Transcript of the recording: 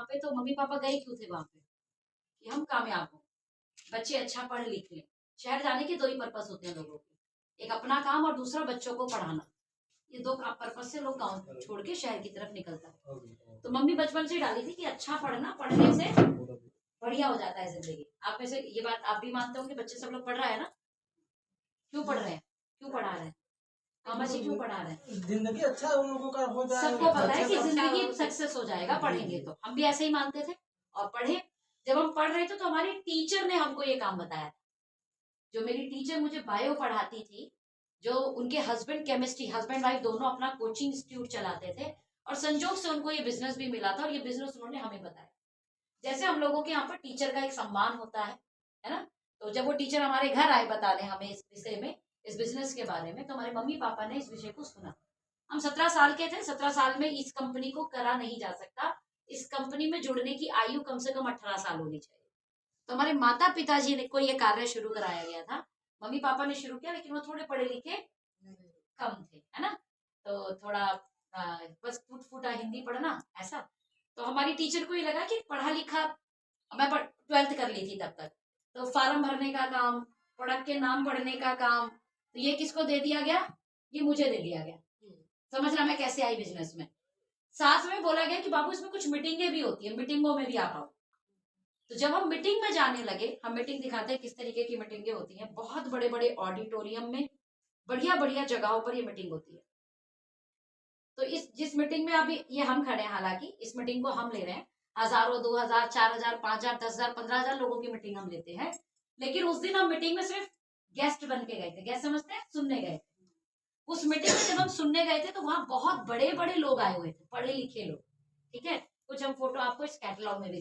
पे तो mummy papa गए क्यों थे वहां पे कि हम कामयाब हो, बच्चे अच्छा पढ़ लिख लें। शहर जाने के दो ही पर्पस होते हैं लोगों के, एक अपना काम और दूसरा बच्चों को पढ़ाना। ये दो पर्पस से लोग गांव छोड़ के शहर की तरफ निकलता है। तो मम्मी बचपन से ही डाली थी कि अच्छा पढ़ना, पढ़ने से बढ़िया हो जाता है जिंदगी। आप में से ये बात आप भी मानते हो कि बच्चे सब लोग पढ़ रहा है ना? क्यों पढ़ रहे हैं, क्यों पढ़ा रहे हैं, मामा जी क्यों पढ़ा रहे हैं? जिंदगी अच्छा उन लोगों का हो जाए, सबको पता है कि जिंदगी सक्सेस हो जाएगा पढ़ेंगे तो। हम भी ऐसे ही मानते थे और पढ़े। जब हम पढ़ रहे थे तो हमारी टीचर ने हमको ये काम बताया। जो मेरी टीचर मुझे बायो पढ़ाती थी, जो उनके हस्बैंड केमिस्ट्री, हस्बैंड वाइफ दोनों अपना कोचिंग इंस्टीट्यूट चलाते थे और संजोग से उनको ये बिजनेस भी मिला था और ये बिजनेस उन्होंने हमें बताया। जैसे हम लोगों के यहाँ पर टीचर का एक सम्मान होता है ना? तो जब वो टीचर हमारे घर आए बताने हमें इस विषय में, इस बिजनेस के बारे में, तो हमारे मम्मी पापा ने इस विषय को सुना। हम 17 साल के थे, 17 साल में इस कंपनी को करा नहीं जा सकता, इस कंपनी में जुड़ने की आयु कम से कम 18 साल होनी चाहिए। तो हमारे माता पिताजी ने को ये कार्य शुरू कराया गया था। मम्मी पापा ने शुरू किया, लेकिन वो थोड़े पढ़े लिखे कम थे, है ना? तो थोड़ा बस फुट फुटा हिंदी पढ़ना ऐसा। तो हमारी टीचर को ये लगा कि पढ़ा लिखा, मैं 12th कर ली थी तब तक, तो फार्म भरने का काम, प्रोडक्ट के नाम पढ़ने का काम, तो ये किसको दे दिया गया? ये मुझे दे दिया गया। समझना मैं कैसे आई बिजनेस में। साथ में बोला गया कि बाबू इसमें कुछ मीटिंगें भी होती है, मीटिंगों में भी आ पाओ। तो जब हम मीटिंग में जाने लगे, हम मीटिंग दिखाते हैं किस तरीके की मीटिंगें होती हैं। बहुत बड़े बड़े ऑडिटोरियम में, बढ़िया बढ़िया जगहों पर ये मीटिंग होती है। तो इस जिस मीटिंग में अभी ये हम खड़े हैं, हालांकि इस मीटिंग को हम ले रहे हैं, हजारों, 2000, 4000, 5000, 10,000, 15,000 लोगों की मीटिंग हम लेते हैं। लेकिन उस दिन हम मीटिंग में सिर्फ गेस्ट बन के गए थे। गेस्ट समझते हैं, सुनने गए थे। उस मीटिंग में जब हम सुनने गए थे तो वहां बहुत बड़े बड़े लोग आए हुए थे, पढ़े लिखे लोग। ठीक है, कुछ हम फोटो आपको इस कैटलॉग में भी